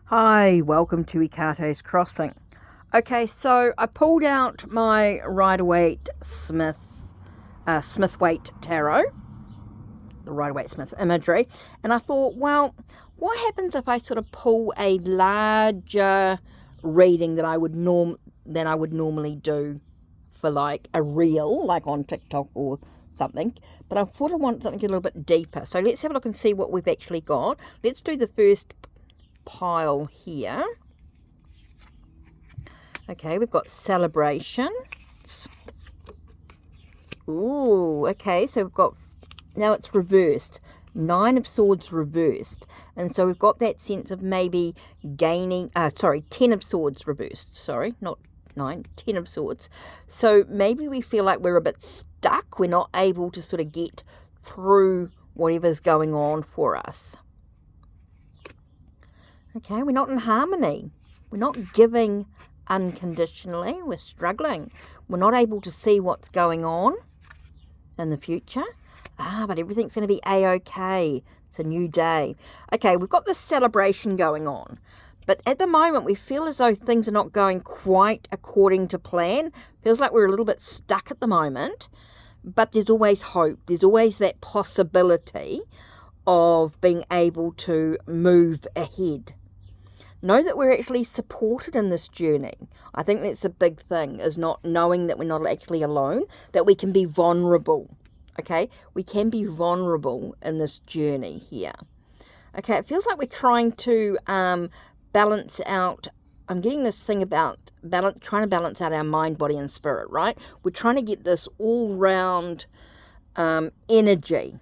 Hi, welcome to Ikate's Crossing. Okay, so I pulled out my Rider-Waite Smith-Waite tarot, the Rider-Waite Smith imagery, and I thought, well, what happens if I sort of pull a larger reading than I would normally do for like a reel, like on TikTok or something. But I thought I wanted something a little bit deeper. So let's have a look and see what we've actually got. Let's do the first pile here. Okay, we've got celebrations. Ooh, okay, so we've got, now it's reversed. 9 of Swords reversed. And so we've got that sense of maybe gaining, 10 of Swords reversed. Sorry, not 9, 10 of Swords. So maybe we feel like we're a bit stuck. We're not able to sort of get through whatever's going on for us. Okay, we're not in harmony. We're not giving unconditionally. We're struggling. We're not able to see what's going on in the future. But everything's going to be a-okay. It's a new day. Okay, we've got this celebration going on. But at the moment, we feel as though things are not going quite according to plan. Feels like we're a little bit stuck at the moment. But there's always hope. There's always that possibility of being able to move ahead. Know that we're actually supported in this journey. I think that's a big thing, is not knowing that we're not actually alone, that we can be vulnerable. Okay, we can be vulnerable in this journey here. Okay, it feels like we're trying to balance out. I'm getting this thing about trying to balance out our mind, body, and spirit, right? We're trying to get this all-round energy.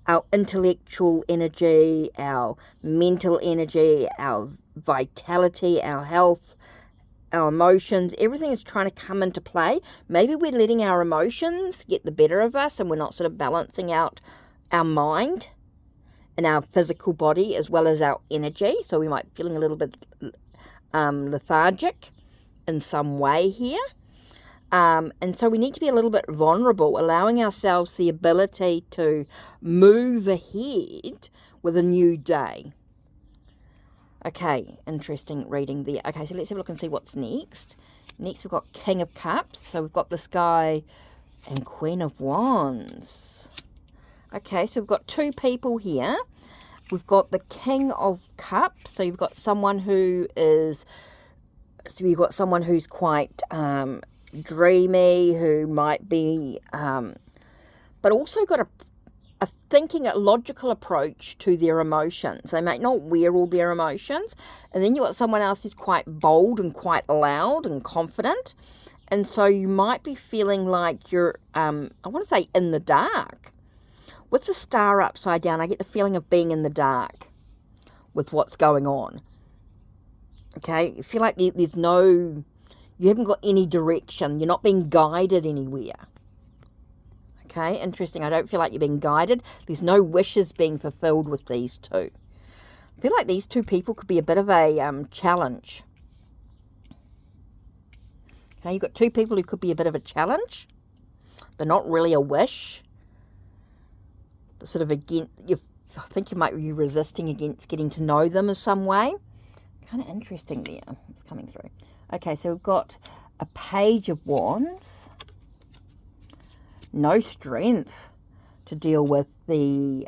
Our intellectual energy, our mental energy, our vitality, our health, our emotions, everything is trying to come into play. Maybe we're letting our emotions get the better of us and we're not sort of balancing out our mind and our physical body as well as our energy. So we might be feeling a little bit lethargic in some way here. And so we need to be a little bit vulnerable, allowing ourselves the ability to move ahead with a new day. Okay, interesting reading there. Okay, so let's have a look and see what's next. Next we've got King of Cups. So we've got this guy and Queen of Wands. Okay, so we've got 2 people here. We've got the King of Cups. So you've got someone who is, quite dreamy, who might be, but also got a logical approach to their emotions. They might not wear all their emotions. And then you've got someone else who's quite bold and quite loud and confident. And so you might be feeling like you're, I want to say in the dark. With the star upside down, I get the feeling of being in the dark with what's going on. Okay, you feel like there's no, you haven't got any direction. You're not being guided anywhere. Okay, interesting. I don't feel like you're being guided. There's no wishes being fulfilled with these 2. I feel like these 2 people could be a bit of a challenge. Okay, you've got 2 people who could be a bit of a challenge. They're not really a wish. They're sort of against, I think you might be resisting against getting to know them in some way. Kind of interesting there. It's coming through. Okay, so we've got a Page of Wands. No strength to deal with the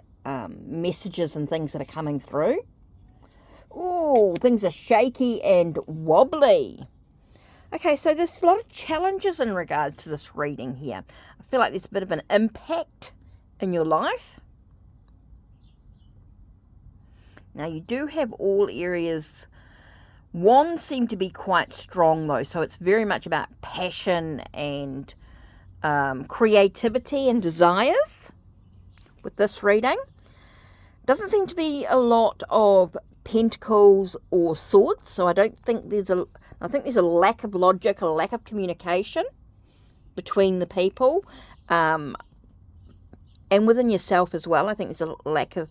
messages and things that are coming through. Oh, things are shaky and wobbly. Okay, so there's a lot of challenges in regard to this reading here. I feel like there's a bit of an impact in your life. Now, you do have all areas. Wands seem to be quite strong, though, so it's very much about passion and creativity and desires with this reading. Doesn't seem to be a lot of pentacles or swords, so I think there's a lack of logic, a lack of communication between the people, and within yourself as well. I think there's a lack of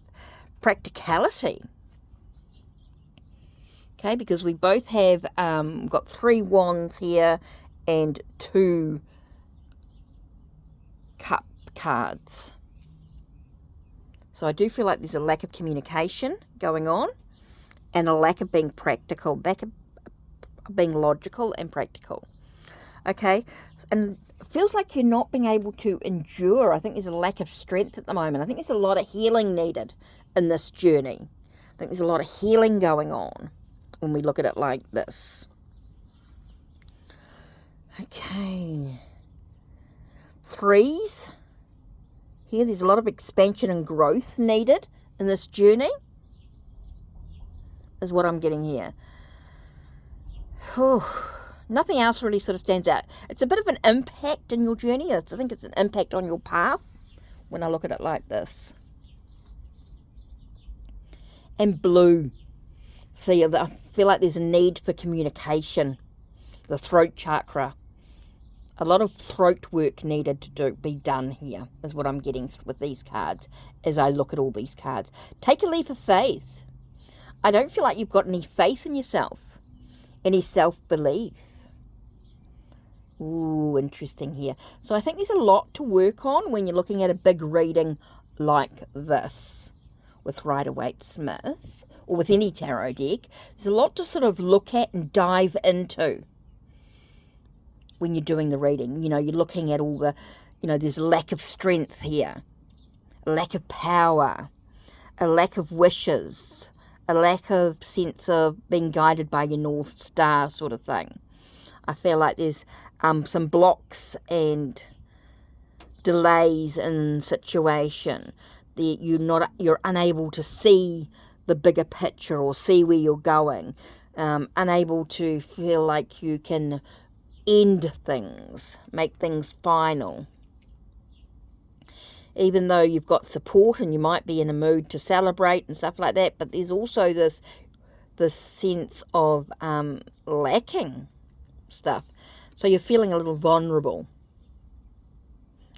practicality. Okay, because we both have got 3 wands here and 2 cup cards. So I do feel like there's a lack of communication going on. and a lack of being practical, lack of being logical and practical. Okay, and it feels like you're not being able to endure. I think there's a lack of strength at the moment. I think there's a lot of healing needed in this journey. I think there's a lot of healing going on when we look at it like this. Okay. 3s. Here, there's a lot of expansion and growth needed in this journey, is what I'm getting here. Whew. Nothing else really sort of stands out. It's a bit of an impact in your journey. I think it's an impact on your path when I look at it like this. And blue. See, I feel like there's a need for communication. The throat chakra. A lot of throat work needed to be done here, is what I'm getting with these cards as I look at all these cards. Take a leap of faith. I don't feel like you've got any faith in yourself, any self-belief. Ooh, interesting here. So I think there's a lot to work on when you're looking at a big reading like this with Rider-Waite Smith, or with any tarot deck. There's a lot to sort of look at and dive into when you're doing the reading. You know, you're looking at all the, you know, there's a lack of strength here, a lack of power, a lack of wishes, a lack of sense of being guided by your North Star sort of thing. I feel like there's some blocks and delays in situation. You're unable to see the bigger picture or see where you're going. Unable to feel like you can end things, make things final. Even though you've got support and you might be in a mood to celebrate and stuff like that, but there's also this sense of lacking stuff. So you're feeling a little vulnerable,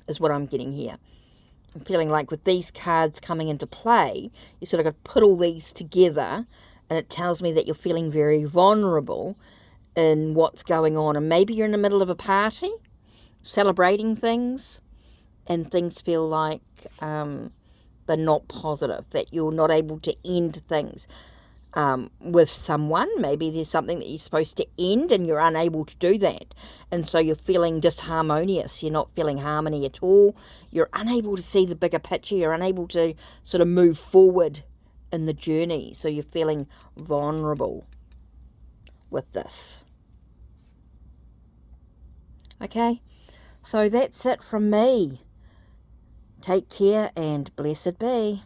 is what I'm getting here. I'm feeling like with these cards coming into play, you sort of got to put all these together, and it tells me that you're feeling very vulnerable in what's going on. And maybe you're in the middle of a party, celebrating things, and things feel like they're not positive, that you're not able to end things with someone. Maybe there's something that you're supposed to end and you're unable to do that. And so you're feeling disharmonious. You're not feeling harmony at all. You're unable to see the bigger picture. You're unable to sort of move forward in the journey. So you're feeling vulnerable with this. Okay, so that's it from me. Take care and blessed be.